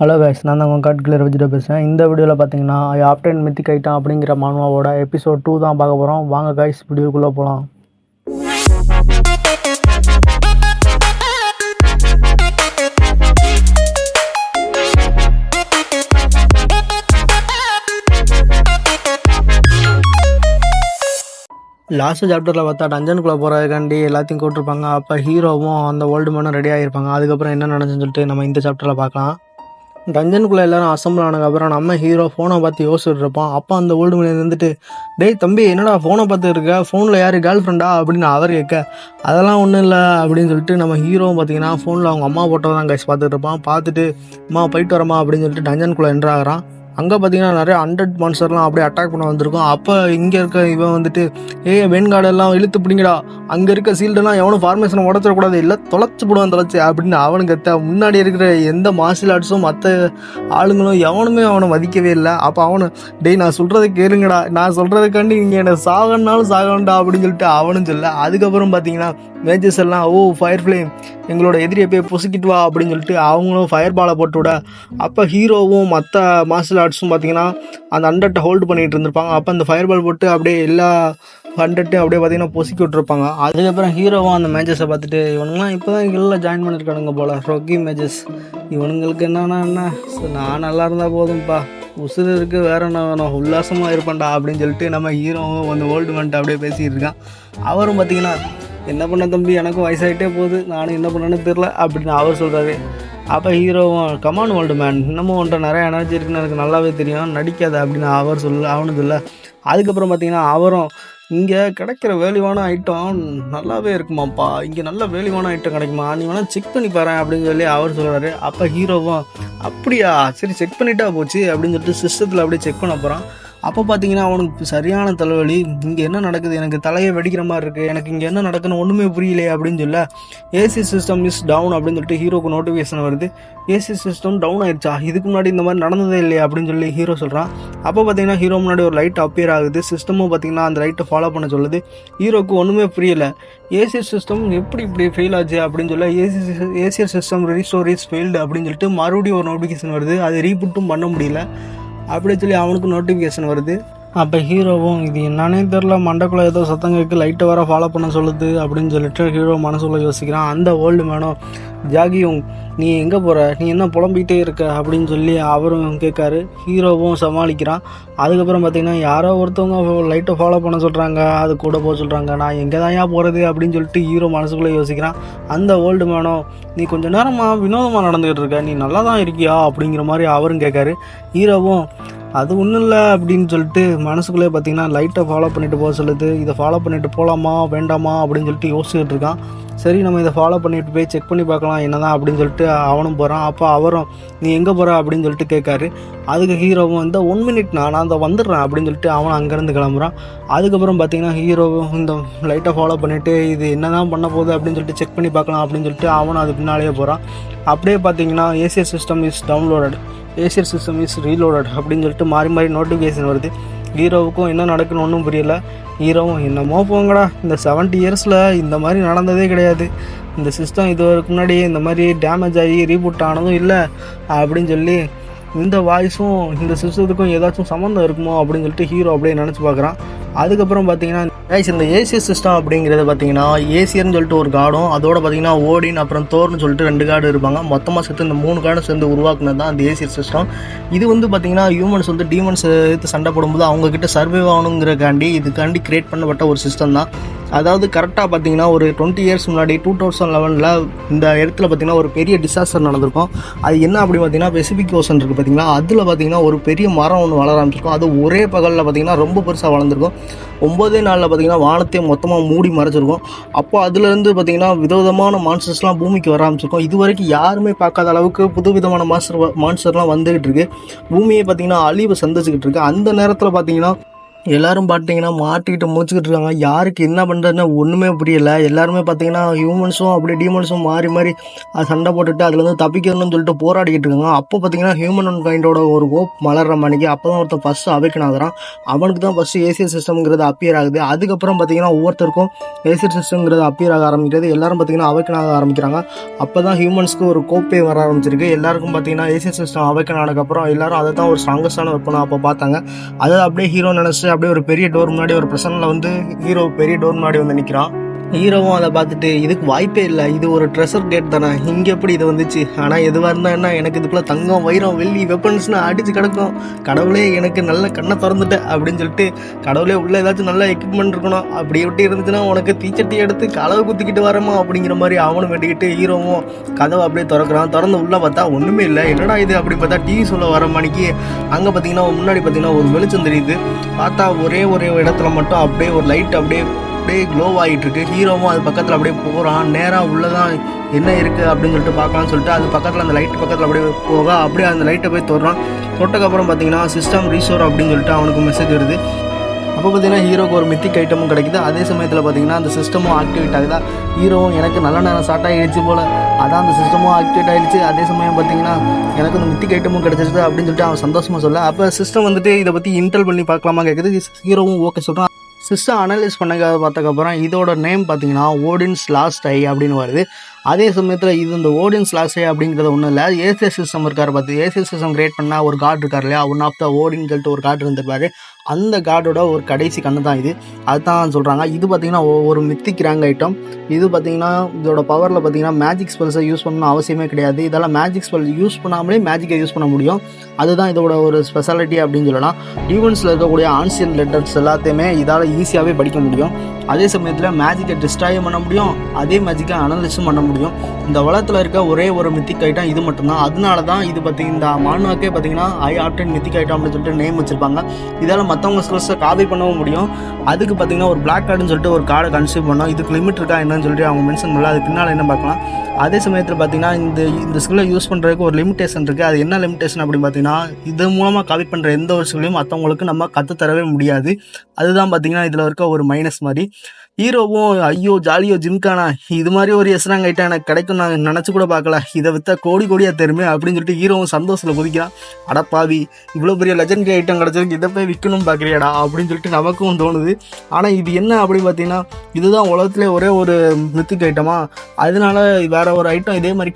Hello guys, நான் தான் உங்கள் காட் கிளியர் வச்சுட்டு பேசுகிறேன். இந்த வீடியோவில் பார்த்தீங்கன்னா ஆப்டன் மித்திக் ஐட்டம் அப்படிங்கிற மானுவாவோட எபிசோட் 2 தான் பார்க்க போகிறோம். வாங்க கைஸ், வீடியோக்குள்ளே போகலாம். லாஸ்ட் சாப்டரில் பார்த்தா டஞ்சனுக்குள்ளே போகிறதுக்காண்டி எல்லாத்தையும் கூப்பிட்ருப்பாங்க. அப்போ ஹீரோவும் அந்த ஓல்டு மேனும் ரெடி ஆகியிருப்பாங்க. அதுக்கப்புறம் என்ன நடந்துச்சுன்னு சொல்லிட்டு நம்ம இந்த சாப்டரில் பார்க்கலாம். டஞ்சனுக்குள்ளே எல்லாரும் அசம்பிள் ஆனதுக்கப்புறம் நம்ம ஹீரோ ஃபோனை பார்த்து யோசிச்சுட்டு இருப்போம். அப்போ அந்த ஓல்டு மேன் இருந்துட்டு, டேய் தம்பி, என்னடா ஃபோனை பார்த்து இருக்க, ஃபோனில் யார் கேர்ள் ஃப்ரெண்டா அப்படின்னு அவர் கேட்க, அதெல்லாம் ஒன்றும் இல்லை அப்படின்னு சொல்லிட்டு நம்ம ஹீரோவும் பார்த்தீங்கன்னா ஃபோனில் அவங்க அம்மா போட்டோ தான் கைஸ் பார்த்துட்டு இருப்பான். பார்த்துட்டு அம்மா போயிட்டு வரமா அப்படின்னு சொல்லிட்டு டஞ்சனுக்குள்ளே என்ட்ரு ஆகிறான். அங்கே பார்த்தீங்கன்னா நிறைய 100 மான்ஸ்டர்லாம் அப்படியே அட்டாக் பண்ண வந்திருக்கும். அப்போ இங்கே இருக்க இவன் வந்துட்டு, வெண்காடெல்லாம் இழுத்து பிடிங்கடா, அங்கே இருக்க சீல்டெல்லாம் எவனும் ஃபார்மேஷனை உடச்சிடக்கூடாது, இல்லை தொலைச்சி போடுவான் தொலைச்சி அப்படின்னு அவனுக்கு முன்னாடி இருக்கிற எந்த மார்ஷியல் ஆர்ட்ஸும் மற்ற ஆளுங்களும் எவனுமே அவனை மதிக்கவே இல்லை. அப்போ அவனு, டேய் நான் சொல்கிறத கேளுங்கடா, நான் சொல்கிறதுக்காண்டி நீங்கள் என்னை சாகனாலும் சாகண்டா அப்படின்னு சொல்லிட்டு அவனும் சொல்ல. அதுக்கப்புறம் பார்த்தீங்கன்னா மேஜஸ் எல்லாம், ஃபயர் ஃப்ளேம் எங்களோட எதிரியை போய் பொசுக்கிட்டு வா அப்படின்னு சொல்லிட்டு அவங்களும் ஃபயர் பாலை போட்டு விட, அப்போ ஹீரோவும் மற்ற மார்ஷியல் ஆர்ட்ஸும் பார்த்தீங்கன்னா அந்த 100 ஹோல்டு பண்ணிகிட்டு இருந்திருப்பாங்க. அப்போ அந்த ஃபயர் பால் போட்டு அப்படியே எல்லா 100 அப்படியே பார்த்தீங்கன்னா பொசுக்கி விட்டுருப்பாங்க. அதுக்கப்புறம் ஹீரோவும் அந்த மேட்சஸை பார்த்துட்டு, இவனுங்களாம் இப்போ தான் எல்லாம் ஜாயின் பண்ணியிருக்கானுங்க போல், ரொக்கி மேட்சஸ், இவனுங்களுக்கு என்னன்னா என்ன, நான் நல்லா இருந்தால் போதும்ப்பா, உசுறு இருக்குது, வேற என்ன வேணும், உல்லாசமாக இருப்பேன்டா அப்படின்னு சொல்லிட்டு நம்ம ஹீரோவும் அந்த ஓல்டு மேன்ட்டு அப்படியே பேசிகிட்டு இருக்கான். அவரும் பார்த்தீங்கன்னா, என்ன பண்ண தம்பி, எனக்கும் வயசாகிட்டே போகுது, நானும் என்ன பண்ணேன்னு தெரில அப்படின்னு அவர் சொல்கிறாரு. அப்போ ஹீரோவும், கமான் ஓல்டு மேன், இன்னமும் ஒன்றை நிறைய எனர்ஜி இருக்குன்னு எனக்கு நல்லாவே தெரியும், நடிக்காத அப்படின்னு அவர் அவனுக்கு இல்லை. அதுக்கப்புறம் பார்த்தீங்கன்னா அவரும், இங்கே கிடைக்கிற வேல்யூவான ஐட்டம் நல்லாவே இருக்குமாப்பா, இங்கே நல்ல வேல்யூவான ஐட்டம் கிடைக்குமா, நீ வேணால் செக் பண்ணி பாரு அப்படின்னு சொல்லி அவர் சொல்கிறாரு. அப்போ ஹீரோவும், அப்படியா சரி செக் பண்ணிட்டா போச்சு அப்படின்னு சொல்லிட்டு சிஸ்டத்தில் அப்படியே செக் பண்ண போகிறான். அப்போ பார்த்தீங்கன்னா அவனுக்கு சரியான தலைவலி, இங்கே என்ன நடக்குது, எனக்கு தலையை வெடிக்கிற மாதிரி இருக்குது, எனக்கு இங்கே என்ன நடக்குன்னு ஒன்றுமே புரியலையே அப்படின்னு சொல்ல, ஏசி சிஸ்டம் இஸ் டவுன் அப்படின்னு சொல்லிட்டு ஹீரோக்கு நோட்டிஃபிகேஷன் வருது. ஏசி சிஸ்டம் டவுன் ஆயிடுச்சா, இதுக்கு முன்னாடி இந்த மாதிரி நடந்ததே இல்லையா அப்படின்னு சொல்லி ஹீரோ சொல்கிறான். அப்போ பார்த்தீங்கன்னா ஹீரோ முன்னாடி ஒரு லைட் அப்பியர் ஆகுது. சிஸ்டமும் பார்த்தீங்கன்னா அந்த லைட்டை ஃபாலோ பண்ண சொல்லுது. ஹீரோக்கு ஒன்றுமே புரியலை, ஏசி சிஸ்டம் எப்படி இப்படி ஃபெயில் ஆச்சு அப்படின்னு சொல்ல, easier system restore is failed அப்படின்னு சொல்லிட்டு மறுபடியும் ஒரு நோட்டிஃபிகேஷன் வருது. அது ரீபூட்டும் பண்ண முடியல அப்படி சொல்லி அவனுக்கு நோட்டிஃபிகேஷன் வருது. அப்போ ஹீரோவும், இது என்னன்னே தெரில, மண்டக்குள்ளே ஏதோ சத்தம் கேட்கு, லைட்டை வர ஃபாலோ பண்ண சொல்லுது அப்படின்னு சொல்லிட்டு ஹீரோ மனசுக்குள்ளே யோசிக்கிறான். அந்த ஓல்டு மேனும், ஜாகியும் நீ எங்கே போகிற, நீ என்ன புலம்பிக்கிட்டே இருக்க அப்படின்னு சொல்லி அவரும் கேட்காரு. ஹீரோவும் சமாளிக்கிறான். அதுக்கப்புறம் பார்த்திங்கன்னா யாரோ ஒருத்தவங்க லைட்டை ஃபாலோ பண்ண சொல்கிறாங்க, அது கூட போக சொல்கிறாங்க, நான் எங்கே தான் போகிறது அப்படின்னு சொல்லிட்டு ஹீரோ மனசுக்குள்ளே யோசிக்கிறான். அந்த ஓல்டு மேனும், நீ கொஞ்சம் நேரமாக வினோதமாக நடந்துக்கிட்டு இருக்க, நீ நல்லா தான் இருக்கியா அப்படிங்கிற மாதிரி அவரும் கேட்காரு. ஹீரோவும், அது ஒன்றும் இல்லை அப்படின்னு சொல்லிட்டு மனசுக்குள்ளே பார்த்தீங்கன்னா லைட்டை ஃபாலோ பண்ணிட்டு போக சொல்லுது. இதை ஃபாலோ பண்ணிட்டு போகலாமா வேண்டாமா அப்படின்னு சொல்லிட்டு யோசிச்சுட்டு இருக்கான். சரி நம்ம இதை ஃபாலோ பண்ணிட்டு போய் செக் பண்ணி பார்க்கலாம் என்னதான் அப்படின்னு சொல்லிட்டு அவனும் போகிறான். அப்போ அவரும், நீ எங்கே போகிற அப்படின்னு சொல்லிட்டு கேட்காரு. அதுக்கு ஹீரோவும், இந்த 1 மினிட் நான் அதை வந்துடுறேன் அப்படின்னு சொல்லிட்டு அவன் அங்கேருந்து கிளம்புறான். அதுக்கப்புறம் பார்த்தீங்கன்னா ஹீரோவும் இந்த லைட்டை ஃபாலோ பண்ணிவிட்டு இது என்ன தான் பண்ண போகுது அப்படின்னு சொல்லிட்டு செக் பண்ணி பார்க்கலாம் அப்படின்னு சொல்லிட்டு அவனும் அது பின்னாலேயே போகிறான். அப்படியே பார்த்தீங்கன்னா easier system is downloaded, easier system is reloaded அப்படின்னு சொல்லிட்டு மாறி மாறி நோட்டிஃபிகேஷன் வருது. ஹீரோவுக்கும் என்ன நடக்குன்னு ஒன்றும் புரியல. ஹீரோவும், என்னமோ போங்கடா, இந்த 70 இயர்ஸில் இந்த மாதிரி நடந்ததே கிடையாது, இந்த சிஸ்டம் இதுவரைக்கு முன்னாடியே இந்த மாதிரி டேமேஜ் ஆகி ரீபூட் ஆனதும் இல்லை அப்படின்னு சொல்லி, இந்த வாய்ஸும் இந்த சிஸ்டத்துக்கும் ஏதாச்சும் சம்மந்தம் இருக்குமோ அப்படின்னு சொல்லிட்டு ஹீரோ அப்படியே நினச்சி பார்க்குறான். அதுக்கப்புறம் பார்த்தீங்கன்னா இந்த ஏசியர் சிஸ்டம் அப்படிங்கிறது பார்த்தீங்கன்னா ஏசியர்னு சொல்லிட்டு ஒரு காடும், அதோட பார்த்தீங்கன்னா ஓடின் அப்புறம் தோர்னு சொல்லிட்டு 2 காடு இருப்பாங்க. மொத்தமாக சேர்த்து இந்த 3 காடும் சேர்ந்து உருவாக்குனது தான் அந்த ஏசியர் சிஸ்டம். இது வந்து பார்த்தீங்கன்னா ஹியூமன்ஸ் வந்து டீமன்ஸ் எடுத்து சண்டை போடும்போது அவங்கக்கிட்ட சர்வைவ் ஆகணுங்கிறக்காண்டி இதுக்காண்டி கிரியேட் பண்ணப்பட்ட ஒரு சிஸ்டம் தான். அதாவது கரெக்டாக பார்த்தீங்கன்னா ஒரு 20 இயர்ஸ் முன்னாடி 2011 இந்த இடத்துல பார்த்தீங்கன்னா ஒரு பெரிய டிசாஸ்டர் நடந்திருக்கும். அது என்ன அப்படி பார்த்தீங்கன்னா பெசிபிக் ஓசன் இருக்குது பார்த்தீங்கன்னா, அதில் பார்த்தீங்கன்னா ஒரு பெரிய மரம் ஒன்று வளர ஆரம்பிச்சிருக்கும். அது ஒரே பகலில் பார்த்தீங்கன்னா ரொம்ப பெருசாக வளர்ந்துருக்கும். 9 நாளில் பார்த்தீங்கன்னா வானத்தையும் மொத்தமாக மூடி மறைச்சிருக்கும். அப்போ அதுலேருந்து பார்த்தீங்கன்னா விதவிதமான மான்ஸ்டர்ஸ்லாம் பூமிக்கு வர ஆரம்பிச்சிருக்கும். இது வரைக்கும் யாருமே பார்க்காத அளவுக்கு புதுவிதமான மான்ஸ்டர்லாம் வந்துக்கிட்டு இருக்குது. பூமியை பார்த்தீங்கன்னா அழிவு சந்திச்சுக்கிட்டு இருக்குது. அந்த நேரத்தில் பார்த்தீங்கன்னா எல்லாரும் பார்த்தீங்கன்னா மாட்டிக்கிட்டு முழிச்சுக்கிட்டு இருக்காங்க. யாருக்கு என்ன பண்ணுறதுன்னு ஒன்றுமே புரியல. எல்லாருமே பார்த்தீங்கன்னா ஹியூமன்ஸும் அப்படியே டீமன்ஸும் மாறி மாறி சண்டை போட்டுட்டு அதுலேருந்து தப்பிக்கணும்னு சொல்லிட்டு போராடிக்கிட்டு இருக்காங்க. அப்போ பார்த்தீங்கன்னா ஹியூமன் அண்ட் கைண்டோட ஒரு ஹோப் மலர்ற மணிக்கு அப்போ தான் ஒருத்தன் ஃபஸ்ட்டு அவேக்கன் ஆகுறான். அவனுக்கு தான் ஃபஸ்ட்டு ஏசியர் சிஸ்டம்ங்கிறது அப்பியர் ஆகுது. அதுக்கப்புறம் பார்த்தீங்கன்னா ஒவ்வொருத்தருக்கும் ஏசியர் சிஸ்டம்ங்கிறது அப்பியர் ஆக ஆரம்பிக்கிறது. எல்லாரும் பார்த்தீங்கன்னா அவேக்கன் ஆக ஆரம்பிக்கிறாங்க. அப்போ தான் ஹியூமன்ஸ்க்கு ஒரு கோப்பே வர ஆரம்பிச்சிருக்கு. எல்லாருக்கும் பார்த்தீங்கன்னா ஏசியர் சிஸ்டம் அவேக்கன் ஆனதுக்கப்புறம் எல்லாரும் அதை தான் ஒரு ஸ்ட்ராங்கஸ்டான வெப்பனாக அப்போ பார்த்தாங்க. அதை அப்படியே ஹீரோ நினச்சி அப்படியே ஒரு பெரிய டோர் முன்னாடி ஒரு பிரசன்ல வந்து ஹீரோ பெரிய டோர் முன்னாடி வந்து நிற்கிறான். ஹீரோவும் அதை பார்த்துட்டு இதுக்கு வாய்ப்பே இல்லை, இது ஒரு ட்ரெஷர் கேட் தானே, இங்கே எப்படி இது வந்துச்சு, ஆனால் எதுவாக இருந்தால் என்ன, எனக்கு இதுக்குள்ளே தங்கம் வைரம் வெள்ளி வெப்பன்ஸ்னு அடித்து கிடக்கும், கடவுளே எனக்கு நல்ல கண்ணை திறந்துட்டேன் அப்படின்னு சொல்லிட்டு கடவுளே உள்ள ஏதாச்சும் நல்ல எக்யூப்மெண்ட் இருக்கணும், அப்படி எப்படி இருந்துச்சுன்னா உனக்கு தீச்சட்டி எடுத்து கலவை குத்திக்கிட்டு வரமா அப்படிங்கிற மாதிரி அவனும் வேண்டிக்கிட்டு ஹீரோவும் கதவை அப்படியே திறக்கிறான். திறந்து உள்ளே பார்த்தா ஒன்றுமே இல்லை. என்னடா இது அப்படின்னு பார்த்தா டிவி சொல்ல வர மணிக்கு அங்கே பார்த்தீங்கன்னா முன்னாடி பார்த்தீங்கன்னா ஒரு வெளிச்சம் தெரியுது. பார்த்தா ஒரே இடத்துல மட்டும் அப்படியே ஒரு லைட் அப்படியே க்ளோ ஆகிட்டு இருக்கு. ஹீரோவும் அது பக்கத்தில் அப்படியே போகிறான். நேராக உள்ளதான் என்ன இருக்குது அப்படின்னு சொல்லிட்டு பார்க்கலான்னு சொல்லிட்டு அது பக்கத்தில் அந்த லைட் பக்கத்தில் அப்படியே போக அப்படியே அந்த லைட்டை போய் தொடுறான். தொட்டக்கப்புறம் பார்த்தீங்கன்னா சிஸ்டம் ரீஸ்டோர் அப்படின்னு சொல்லிட்டு அவனுக்கு மெசேஜ் வருது. அப்போ பார்த்தீங்கன்னா ஹீரோக்கு ஒரு மித்திக் ஐட்டமும் கிடைக்குது. அதே சமயத்தில் பார்த்தீங்கன்னா அந்த சிஸ்டமும் ஆக்டிவேட் ஆகுதா. ஹீரோவும் எனக்கு நல்ல நேரம் ஸ்டார்ட் ஆகிடுச்சு போல், அதான் அந்த சிஸ்டமும் ஆக்டிவேட் ஆகிடுச்சு. அதே சமயம் பார்த்தீங்கன்னா எனக்கு அந்த மித்திக் ஐட்டமும் கிடச்சிருச்சு அப்படின்னு சொல்லிட்டு அவன் சந்தோஷமாக சொல்ல, அப்போ சிஸ்டம் வந்துட்டு இதை பற்றி இன்டெல் பண்ணி பார்க்கலாமா கேட்குது. ஹீரோவும் ஓகே சொல்கிறான். சிஸ்டம் அனலைஸ் பண்ண பார்த்ததுக்கப்புறம் இதோட நேம் பார்த்தீங்கன்னா ஓடின்ஸ் லாஸ்ட் ஐ அப்படின்னு வருது. அதே சமயத்தில் இது இந்த ஓடின்ஸ் லாஸ்ட் ஐ அப்படிங்கிறது ஒன்றும் இல்லை, ஏசியர் சிஸ்டம் இருக்கார் பார்த்து, ஏசியர் சிஸ்டம் கிரியேட் பண்ணால் ஒரு காட் இருக்கார் இல்லையா, ஒன் ஆஃப் த ஓடின்னு சொல்லிட்டு ஒரு காட் இருந்திருப்பாரு. அந்த காடோட ஒரு கடைசி கண்ணு தான் இது. அதுதான் சொல்கிறாங்க. இது பார்த்திங்கன்னா ஒரு மித்திக் ரேங்க் ஐட்டம். இது பார்த்திங்கன்னா இதோட பவரில் பார்த்திங்கன்னா மேஜிக் ஸ்பெல்ஸை யூஸ் பண்ணணும் அவசியமே கிடையாது. இதெல்லாம் மேஜிக் ஸ்பெல் யூஸ் பண்ணாமலே மேஜிக்கை யூஸ் பண்ண முடியும். அதுதான் இதோட ஒரு ஸ்பெஷாலிட்டி அப்படின்னு சொல்லலாம். டிவன்ஸில் இருக்கக்கூடிய ஆன்சியன் லெட்டர்ஸ் எல்லாத்தையுமே இதால் ஈஸியாகவே படிக்க முடியும். அதே சமயத்தில் மேஜிக்கை டிஸ்ட்ராயும் பண்ண முடியும், அதே மேஜிக்கை அனலைஸும் பண்ண முடியும். இந்த உலகத்தில் இருக்க ஒரே ஒரு மித்திக் ஐட்டம் இது மட்டும்தான். அதனால தான் இது பார்த்திங்கன்னா இந்த மானுவாக்கே பார்த்திங்கன்னா ஐ ஆப்டன் மித்திக் ஐட்டம் அப்படின்னு சொல்லிட்டு நேம் வச்சுருப்பாங்க. இதால் மற்றவங்க ஸ்கில்ஸை காப்பி பண்ணவும் முடியும். அதுக்கு பார்த்திங்கன்னா ஒரு பிளாக் கார்டுன்னு சொல்லிட்டு ஒரு கார்டை கன்சியூம் பண்ணோம். இதுக்கு லிமிட் இருக்கா என்னன்னு சொல்லிட்டு அவங்க மென்ஷன் பண்ணல. அது பின்னால் என்ன பார்க்கலாம். அதே சமயத்தில் பார்த்திங்கன்னா இந்த ஸ்கில்லை யூஸ் பண்ணுறதுக்கு ஒரு லிமிட்டேஷன் இருக்குது. அது என்ன லிமிட்டேஷன் அப்படின்னு பார்த்திங்கன்னா இது மூலமாக காப்பி பண்ணுற எந்த ஒரு ஸ்கில்லையும் மற்றவங்களுக்கு நம்ம கற்றுத்தரவே முடியாது. அதுதான் பார்த்திங்கன்னா இதில் இருக்க ஒரு மைனஸ் மாதிரி. ஹீரோவும் ஐயோ ஜாலியோ ஜிம்கானா இது மாதிரி ஒரு எஸ்ராங் ஐட்டம் எனக்கு கிடைக்கும் நான் நினச்சி கூட பார்க்கல, இதை விற்றா கோடியாக தருமே அப்படின்னு சொல்லிட்டு ஹீரோவும் சந்தோஷத்தில் குதிக்கிறான். அடப்பாவி, இவ்வளோ பெரிய லெஜண்டரி ஐட்டம் கிடச்சிருக்கு, இதை போய் விற்கணும் பார்க்குறியாடா அப்படின்னு சொல்லிட்டு நமக்கும் தோணுது. ஆனால் இது என்ன அப்படின்னு பார்த்தீங்கன்னா இதுதான் உலகத்திலே ஒரே ஒரு மித்திக் ஐட்டமா, அதனால வேறு ஒரு ஐட்டம் இதே மாதிரி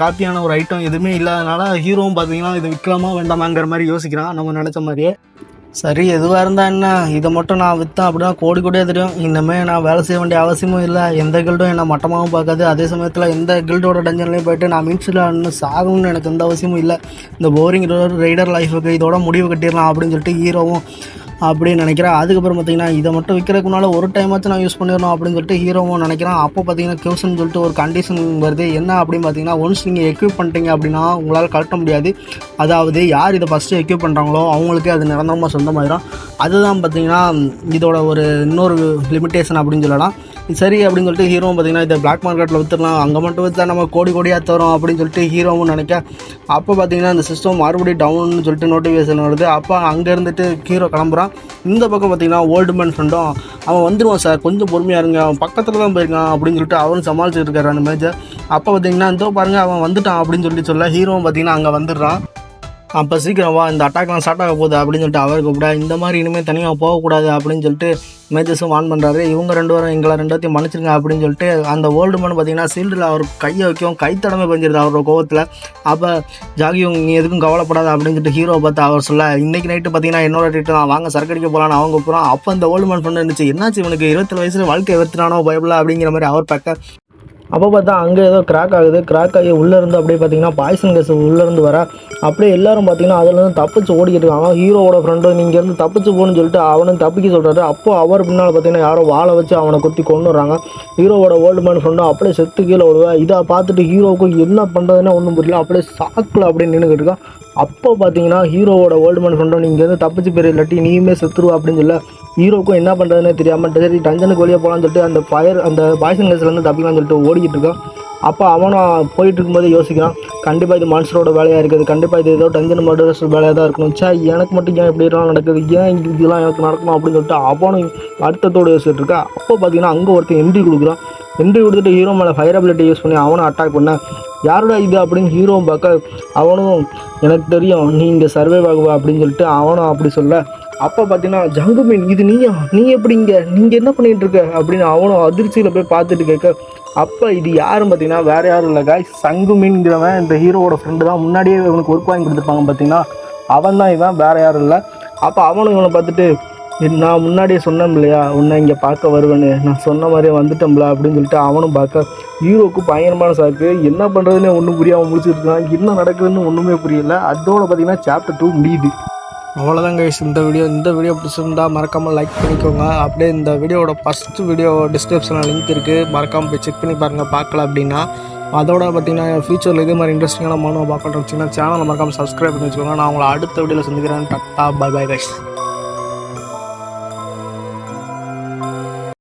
காப்பியான ஒரு ஐட்டம் எதுவுமே இல்லாதனால ஹீரோவும் பார்த்தீங்கன்னா இது விற்கலாமா வேண்டாமாங்கிற மாதிரி யோசிக்கிறான் நம்ம நினச்ச மாதிரியே. சரி எதுவாக இருந்தால் என்ன, இதை மட்டும் நான் விற்றேன் அப்படின்னா கோடியாக தெரியும், இனிமேல் நான் வேலை செய்ய வேண்டிய அவசியமும் இல்லை, எந்த கில்டும் என்னை மட்டமாகவும் பார்க்காது. அதே சமயத்தில் எந்த கில்டோட டஞ்சன்லேயும் போய்ட்டு நான் மீன்ஸில் சாகணும்னு எனக்கு எந்த அவசியமும் இல்லை. இந்த போரிங் ரைடர் லைஃபுக்கு இதோட முடிவு கட்டிடலாம் அப்படின்னு சொல்லிட்டு ஹீரோவும் அப்படின்னு நினைக்கிறேன். அதுக்கப்புறம் பார்த்தீங்கன்னா இதை மட்டும் விற்கிறதுக்கு முன்னால் ஒரு டைமாச்சும் நான் யூஸ் பண்ணிடணும் அப்படின்னு சொல்லிட்டு ஹீரோவும் நினைக்கிறான். அப்போ பார்த்தீங்கன்னா கியூஸ்ன்னு சொல்லிட்டு ஒரு கண்டிஷன் வருது. என்ன அப்படின்னு பார்த்தீங்கன்னா ஒன்ஸ் நீங்கள் எக்யூப் பண்ணிட்டீங்க அப்படின்னா உங்களால் கழட்ட முடியாது. அதாவது யார் இதை ஃபஸ்ட்டு எக்யூப் பண்ணுறாங்களோ அவங்களுக்கே அது நிரந்தரமாக சொந்தமாயிடும். அதுதான் பார்த்தீங்கன்னா இதோட ஒரு இன்னொரு லிமிட்டேஷன் அப்படின்னு சொல்லலாம். சரி அப்படின்னு சொல்லிட்டு ஹீரோவும் பார்த்தீங்கன்னா இதை பிளாக் மார்க்கெட்டில் விற்றுலாம், அங்கே மட்டும் விற்றா நம்ம கோடியாக தரோம் அப்படின்னு சொல்லிட்டு ஹீரோவும் நினைக்க, அப்போ பார்த்தீங்கன்னா இந்த சிஸ்டம் மறுபடியும் டவுன்னு சொல்லிட்டு நோட்டிஃபிகேஷன் வருது. அப்போ அங்கே இருந்துட்டு ஹீரோ கிளம்புறான். இந்த பக்கம் பார்த்தீங்கன்னா ஓல்டு மேன் ஃப்ரெண்டும் அவன் வந்துடுவான் சார் கொஞ்சம் பொறுமையாக இருங்க, அவன் பக்கத்தில் தான் போயிருக்கான் அப்படின்னு சொல்லிட்டு அவரும் சமாளிச்சுட்டு இருக்காரு அந்த மேஜர். அப்போ பார்த்தீங்கன்னா இதோ பாருங்கள் அவன் வந்துட்டான் அப்படின்னு சொல்ல ஹீரோவும் பார்த்தீங்கன்னா அங்கே வந்துடுறான். அப்போ சீக்கிரம் வா, இந்த அட்டாக்லாம் ஸ்டார்ட் ஆக போகுது அப்படின்னு சொல்லிட்டு அவர் கூப்பிட, இந்த மாதிரி இனிமேல் தனியாக போகக்கூடாது அப்படின்னு சொல்லிட்டு மேஜர்ஸும் வான் பண்ணுறாரு. இவங்க ரெண்டு பேரும் எங்களை ரெண்டாத்தையும் மன்னிச்சிருங்க அப்படின்னு சொல்லிட்டு அந்த ஓல்டு மேன் பார்த்தீங்கன்னா சீல்டில் அவர் கையை வைக்கும், கைத்தடமே பஞ்சிருது அவரோட கோவத்தில். அப்போ ஜாகியும் நீ எதுக்கும் கவலைப்படாது அப்படின்னு சொல்லிட்டு ஹீரோ பார்த்து அவர் சொல்ல, இன்றைக்கி நைட்டு பார்த்தீங்கன்னா என்னோட டேட்டு தான், வாங்க சரக்கடிக்க போகலான்னு அவங்க போகிறோம். அப்போ அந்த ஓல்டு மேன் ஃப்ரெண்டு இருந்துச்சு, என்னாச்சு இவனுக்கு 27 வயசில் வாழ்க்கை வெறுத்துனானோ பயப்படல அப்படிங்கிற மாதிரி அவர் பார்க்க, அப்போ பார்த்தா அங்கே ஏதோ கிராக் ஆகுது. கிராக் ஆகி உள்ளேருந்து அப்படியே பார்த்தீங்கன்னா பாய்சன் கேஸ் உள்ளேருந்து வர, அப்படியே எல்லோரும் பார்த்தீங்கன்னா அதுலேருந்து தப்பிச்சு ஓடிக்கிட்டு இருக்காங்க. ஹீரோவோட ஃப்ரெண்டு நீங்கள் இருந்து தப்பிச்சு போகணும்னு சொல்லிட்டு அவனும் தப்பிக்க சொல்கிறாரு. அப்போது அவர் பின்னால் பார்த்தீங்கன்னா யாரோ வாழை வச்சு அவனை குத்தி கொண்டு வர்றாங்க. ஹீரோவோட ஓல்டு மேன் ஃப்ரெண்டும் அப்படியே செத்து கீழே விடுவேன். இதை பார்த்துட்டு ஹீரோவுக்கு என்ன பண்ணுறதுன்னு ஒன்றும் புரியல, அப்படியே சாக்கில் அப்படியே நின்றுக்கிட்டு இருக்கான். அப்போ பார்த்தீங்கன்னா ஹீரோவோட ஓல்டு மேன் ஃப்ரெண்டும் நீங்கள் வந்து தப்பிச்சு போயிரு இல்லாட்டி நீயுமே செத்துருவா அப்படின்னு சொல்ல, ஹீரோக்கும் என்ன பண்ணுறதுனே தெரியாமல் சரி டஞ்சனுக்கு வெளியே போகலான்னு சொல்லிட்டு அந்த பாய்சன் கேஸ்லேருந்து தப்பிக்கலாம்னு சொல்லிட்டு ஓடிக்கிட்டு இருக்கான். அப்போ அவனும் போயிட்டு இருக்கும்போது யோசிக்கிறான், கண்டிப்பாக இது மான்ஸ்டரோட வேலையாக இருக்குது, கண்டிப்பாக இது ஏதோ டஞ்சன் மர்டர்ஸ் வேலையாக தான் இருக்கணும். எனக்கு மட்டும் ஏன் இப்படிலாம் நடக்குது, ஏன் இதெல்லாம் எனக்கு நடக்கணும் அப்படின்னு சொல்லிட்டு அவனும் அர்த்தத்தோடு யோசிச்சுட்டு இருக்கா. அப்போ பார்த்தீங்கன்னா அங்கே ஒருத்தன் என்ட்ரி கொடுக்குறான். என்ட்ரி கொடுத்துட்டு ஹீரோ மேலே ஃபயர் அபிலிட்டி யூஸ் பண்ணி அவனை அட்டாக் பண்ண, யாரோட இது அப்படின்னு ஹீரோவும் பார்க்க அவனும் எனக்கு தெரியும் நீ இங்கே சர்வைவ் ஆகுவா அப்படின்னு சொல்லிட்டு அவனும் அப்படி சொல்ல. அப்போ பார்த்தீங்கன்னா ஜங்குமீன் இது நீ எப்படி நீங்கள் என்ன பண்ணிகிட்டு இருக்க அப்படின்னு அவனும் அதிர்ச்சியில் போய் பார்த்துட்டு கேட்க. அப்போ இது யாரும் பார்த்தீங்கன்னா வேறு யாரும் இல்லை காய்ஸ், சங்குமீன்கிறவன் இந்த ஹீரோவோட ஃப்ரெண்டு தான். முன்னாடியே இவனுக்கு ஒர்க் வாங்கி கொடுத்துருப்பாங்க பார்த்தீங்கன்னா, அவன் தான் இவன், வேறு யாரும் இல்லை. அப்போ அவனும் இவனை பார்த்துட்டு, நான் முன்னாடியே சொன்னேன் இல்லையா உன்னை இங்கே பார்க்க வருவேன்னு, நான் சொன்ன மாதிரியே வந்துட்டோம்ல அப்படின்னு சொல்லிட்டு அவனும் பார்க்க ஹீரோவுக்கு பயங்கரமான சாக்கு. என்ன பண்ணுறதுன்னு ஒன்றும் புரியாமல் முடிச்சுட்டு இருக்கான், என்ன நடக்குதுன்னு ஒன்றுமே புரியல. அதோட பார்த்தீங்கன்னா சாப்டர் 2 முடியுது. அவ்வளோதான் கைஸ் இந்த வீடியோ பிடிச்சிருந்தா மறக்காமல் லைக் பண்ணிக்கோங்க. அப்படியே இந்த வீடியோவோட ஃபஸ்ட்டு வீடியோ டிஸ்கிரிப்ஷனில் லிங்க் இருக்குது, மறக்காமல் போய் செக் பண்ணி பாருங்கள் பார்க்கல அப்படின்னா. அதோட பார்த்தீங்கன்னா ஃபியூச்சரில் இதே மாதிரி இன்ட்ரெஸ்டிங்கான மனோ பார்க்கணும்னு வச்சிங்கன்னா சேனலை மறக்காமல் சப்ஸ்கிரைப் பண்ணி வச்சுக்கோங்க. நான் உங்களை அடுத்த வீடியோவில் சந்திக்கிறேன். Tata bye bye guys.